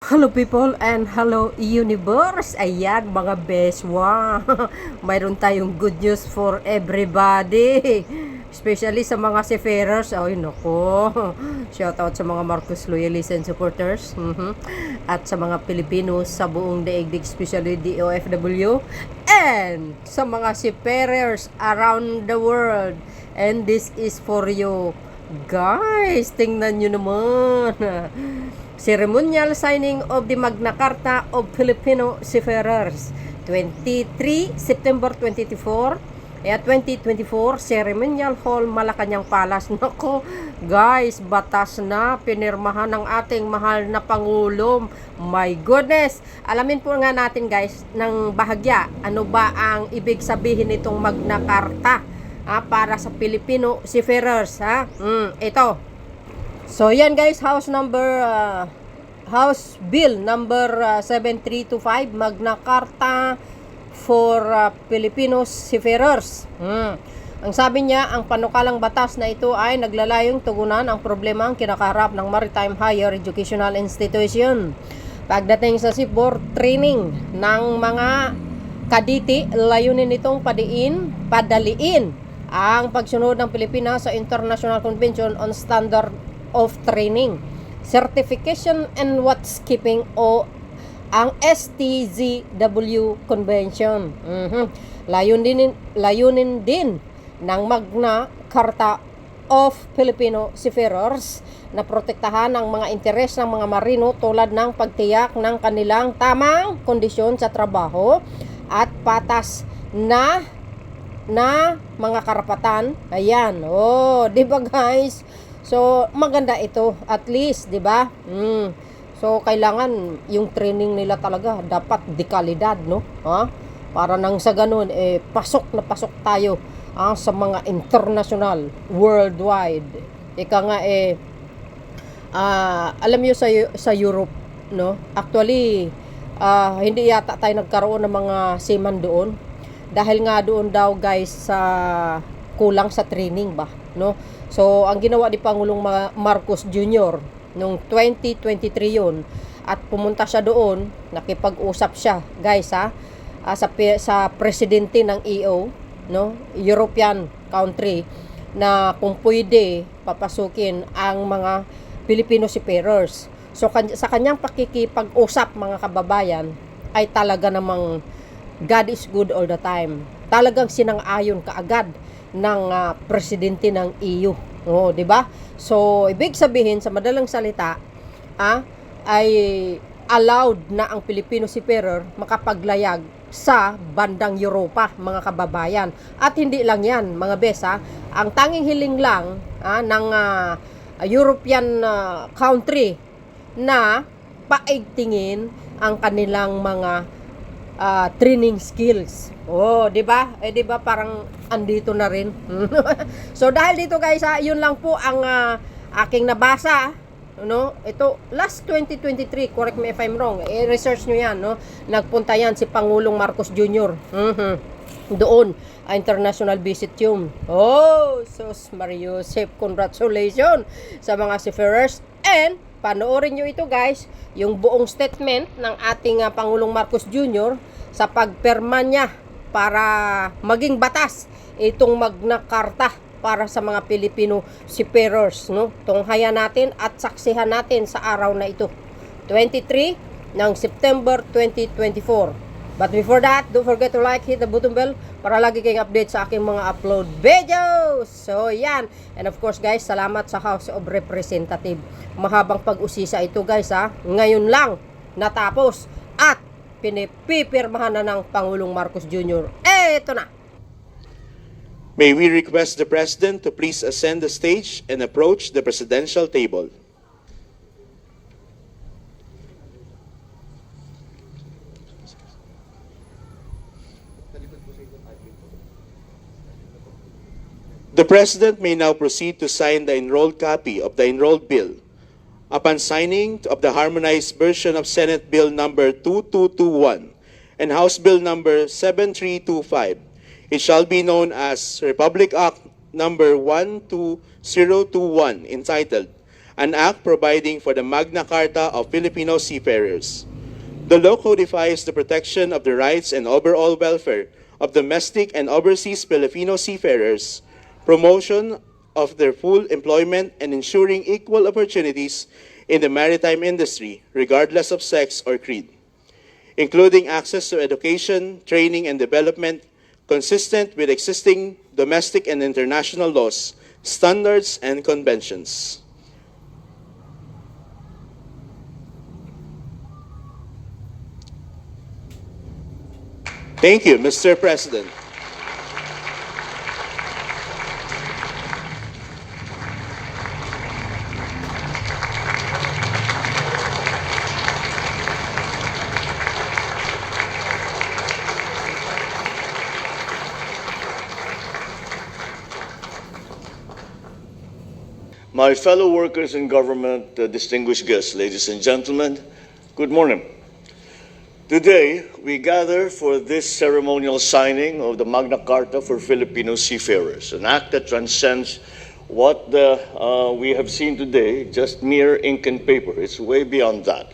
Hello people and hello universe. Ayan mga beswa. Mayroon tayong good news for everybody. Especially sa mga seafarers. Ay nako. Shout out sa mga Marcos loyalists and supporters. At sa mga Pilipinos sa buong daigdig, especially DOFW. And sa mga seafarers around the world. And this is for you. Guys, tingnan nyo naman. Ceremonial signing of the Magnacarta of Filipino Seafarers 23 September 2024 2024 Ceremonial Hall Malacanang Palace. Nako guys, batas na pinirmahan ng ating mahal na Pangulo. My goodness, alamin po nga natin guys ng bahagya ano ba ang ibig sabihin nitong Magnacarta para sa Filipino Seafarers. Ito. So yan guys, House Bill number 7325, Magna Carta for Filipino Seafarers. Ang sabi niya, ang panukalang batas na ito ay naglalayong tugunan ang problema ang kinakaharap ng maritime higher educational institution pagdating sa seaboard training ng mga kaditi. Layunin nitong padaliin ang pagsunod ng Pilipinas sa International Convention on Standard of Training, Certification and Watchkeeping o ang STZW Convention. Layunin din ng Magna Carta of Filipino Seafarers na protektahan ang mga interes ng mga marino tulad ng pagtiyak ng kanilang tamang kondisyon sa trabaho at patas na mga karapatan. Ayan. Di ba guys? So, maganda ito. At least, di ba? So, kailangan yung training nila talaga dapat dekalidad, no? Para nang sa ganun, pasok na pasok tayo sa mga international, worldwide. Ika nga, alam niyo sa Europe, no? Actually, hindi yata tayo nagkaroon ng mga seaman doon. Dahil nga doon daw guys sa kulang sa training ba, no? So ang ginawa ni Pangulong Marcos Jr. noong 2023 yun, at pumunta siya doon, nakipag-usap siya guys sa presidente ng EO, no, European country, na kung pwede papasukin ang mga Filipino seafarers. So sa kanyang pakikipag-usap mga kababayan ay talaga namang God is good all the time. Talagang sinang-ayon kaagad ng presidente ng EU. Di ba? So, ibig sabihin sa madalang salita, ay allowed na ang Filipino seafarer makapaglayag sa bandang Europa, mga kababayan. At hindi lang 'yan, mga besa, ang tanging hiling lang ng European country na paigtingin ang kanilang mga training skills. Di ba? Di ba parang andito na rin. So dahil dito guys, yun lang po ang aking nabasa, no? Ito last 2023, correct me if I'm wrong. I-research nyo yan, no? Nagpunta yan si Pangulong Marcos Jr. Doon, international visit yun. Sus Mariusep, congratulations sa mga seafarers. And panoorin nyo ito guys, yung buong statement ng ating Pangulong Marcos Jr. sa pagperma niya para maging batas itong Magna Carta para sa mga Filipino seafarers, no? Tunghayan natin at saksihan natin sa araw na ito, 23 ng September 2024. But before that, don't forget to like, hit the button bell para lagi kayong update sa aking mga upload videos. So, yan. And of course, guys, salamat sa House of Representatives. Mahabang pag-usisa ito, guys, ngayon lang natapos at pinipirmahan na ng Pangulong Marcos Jr. Ito na. May we request the President to please ascend the stage and approach the presidential table. The President may now proceed to sign the enrolled copy of the enrolled bill. Upon signing of the harmonized version of Senate Bill number 2221 and House Bill number 7325, it shall be known as Republic Act number 12021, entitled an act providing for the Magnacarta of Filipino seafarers. The law codifies the protection of the rights and overall welfare of domestic and overseas Filipino seafarers, promotion of their full employment, and ensuring equal opportunities in the maritime industry, regardless of sex or creed, including access to education, training, and development consistent with existing domestic and international laws, standards, and conventions. Thank you, Mr. President. My fellow workers in government, distinguished guests, ladies and gentlemen, good morning. Today, we gather for this ceremonial signing of the Magna Carta for Filipino seafarers, an act that transcends what we have seen today, just mere ink and paper. It's way beyond that.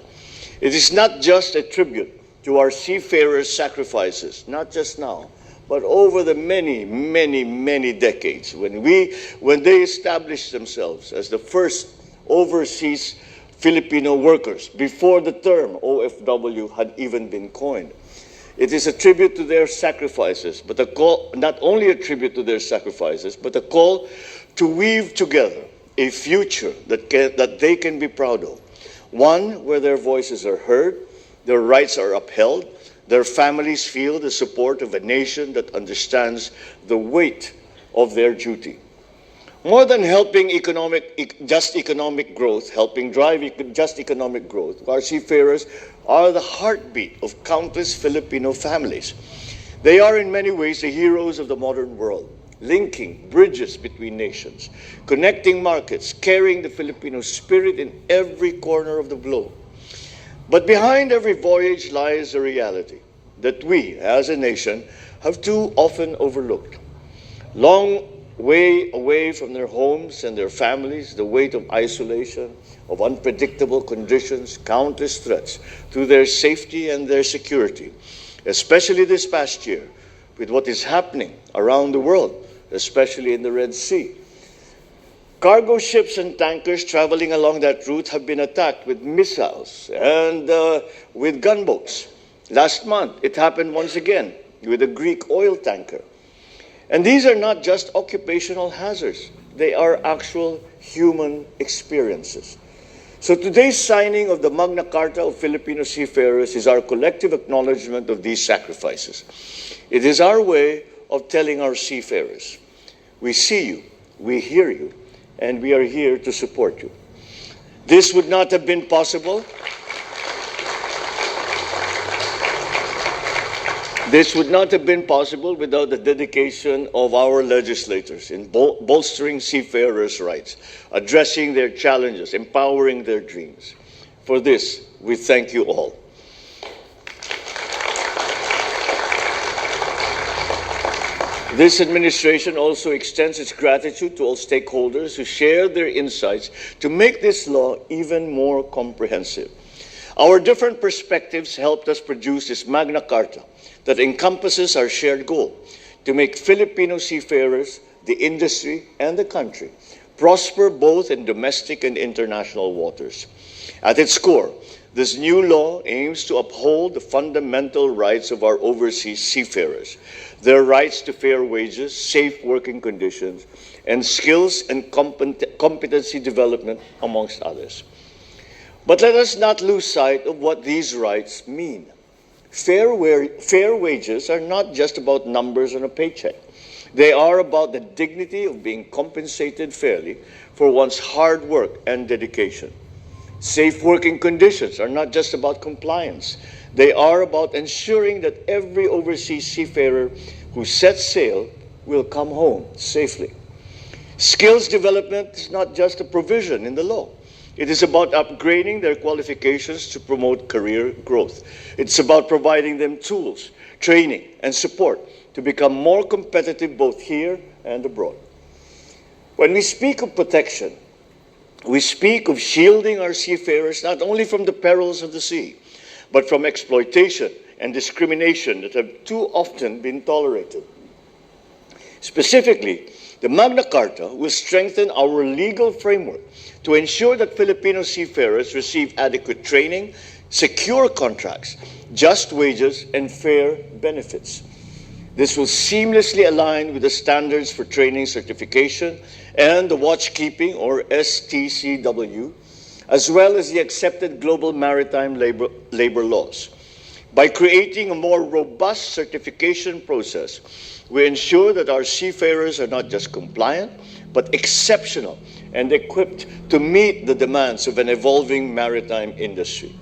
It is not just a tribute to our seafarers' sacrifices, not just now, but over the many, many, many decades when they established themselves as the first overseas Filipino workers before the term OFW had even been coined. It is a tribute to their sacrifices, but a call, not only a tribute to their sacrifices, but a call to weave together a future that they can be proud of. One where their voices are heard, their rights are upheld, their families feel the support of a nation that understands the weight of their duty. More than helping just economic growth, helping drive just economic growth, our seafarers are the heartbeat of countless Filipino families. They are in many ways the heroes of the modern world, linking bridges between nations, connecting markets, carrying the Filipino spirit in every corner of the globe. But behind every voyage lies a reality that we, as a nation, have too often overlooked. Long way away from their homes and their families, the weight of isolation, of unpredictable conditions, countless threats to their safety and their security, especially this past year with what is happening around the world, especially in the Red Sea. Cargo ships and tankers traveling along that route have been attacked with missiles and with gunboats. Last month, it happened once again with a Greek oil tanker. And these are not just occupational hazards. They are actual human experiences. So today's signing of the Magna Carta of Filipino seafarers is our collective acknowledgement of these sacrifices. It is our way of telling our seafarers, we see you, we hear you, and we are here to support you. This would not have been possible. This would not have been possible without the dedication of our legislators in bolstering seafarers' rights, addressing their challenges, empowering their dreams. For this, we thank you all. This administration also extends its gratitude to all stakeholders who share their insights to make this law even more comprehensive. Our different perspectives helped us produce this Magna Carta that encompasses our shared goal to make Filipino seafarers, the industry, and the country prosper both in domestic and international waters. At its core, this new law aims to uphold the fundamental rights of our overseas seafarers, their rights to fair wages, safe working conditions, and skills and competency development, amongst others. But let us not lose sight of what these rights mean. Fair wages are not just about numbers on a paycheck. They are about the dignity of being compensated fairly for one's hard work and dedication. Safe working conditions are not just about compliance. They are about ensuring that every overseas seafarer who sets sail will come home safely. Skills development is not just a provision in the law. It is about upgrading their qualifications to promote career growth. It's about providing them tools, training, and support to become more competitive both here and abroad. When we speak of protection, We speak of shielding our seafarers not only from the perils of the sea, but from exploitation and discrimination that have too often been tolerated. Specifically, the Magna Carta will strengthen our legal framework to ensure that Filipino seafarers receive adequate training, secure contracts, just wages, and fair benefits. This will seamlessly align with the standards for training certification and the watchkeeping, or STCW, as well as the accepted global maritime labor laws. By creating a more robust certification process, we ensure that our seafarers are not just compliant, but exceptional and equipped to meet the demands of an evolving maritime industry.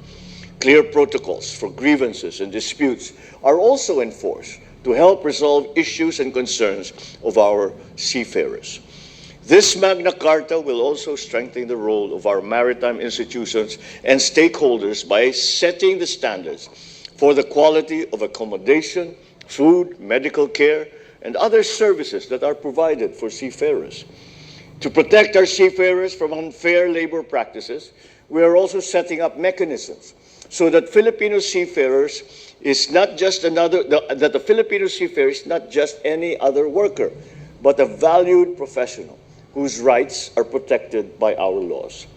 Clear protocols for grievances and disputes are also enforced to help resolve issues and concerns of our seafarers. This Magna Carta will also strengthen the role of our maritime institutions and stakeholders by setting the standards for the quality of accommodation, food, medical care, and other services that are provided for seafarers. To protect our seafarers from unfair labor practices, we are also setting up mechanisms so that Filipino seafarers is not just that the Filipino seafarer is not just any other worker, but a valued professional whose rights are protected by our laws.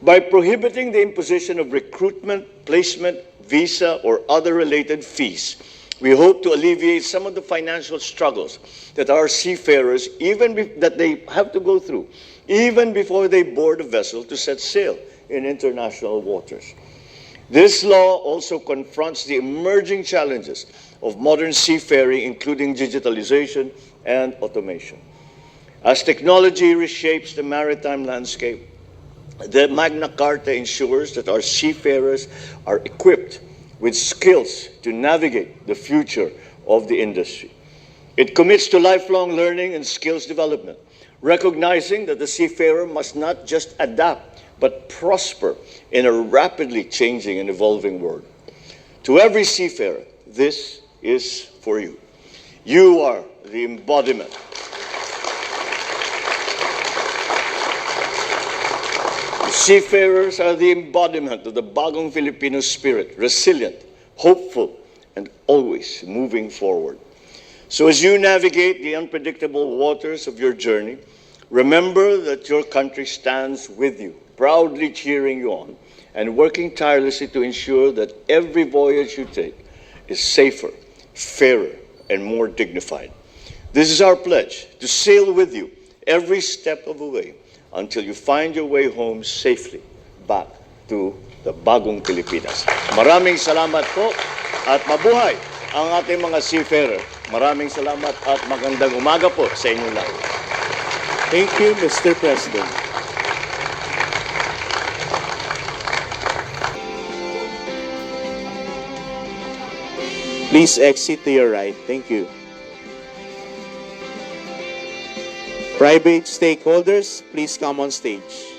By prohibiting the imposition of recruitment, placement, visa, or other related fees, we hope to alleviate some of the financial struggles that our seafarers that they have to go through, even before they board a vessel to set sail in international waters. This law also confronts the emerging challenges of modern seafaring, including digitalization and automation. As technology reshapes the maritime landscape, the Magna Carta ensures that our seafarers are equipped with skills to navigate the future of the industry. It commits to lifelong learning and skills development, recognizing that the seafarer must not just adapt, but prosper in a rapidly changing and evolving world. To every seafarer, this is for you. You are the embodiment. Seafarers are the embodiment of the bagong Filipino spirit, resilient, hopeful, and always moving forward. So as you navigate the unpredictable waters of your journey, remember that your country stands with you, proudly cheering you on, and working tirelessly to ensure that every voyage you take is safer, fairer, and more dignified. This is our pledge, to sail with you every step of the way, until you find your way home safely back to the bagong Pilipinas. Maraming salamat po at mabuhay ang ating mga seafarer. Maraming salamat at magandang umaga po sa inyong lahat. Thank you, Mr. President. Please exit to your right. Thank you. Private stakeholders, please come on stage.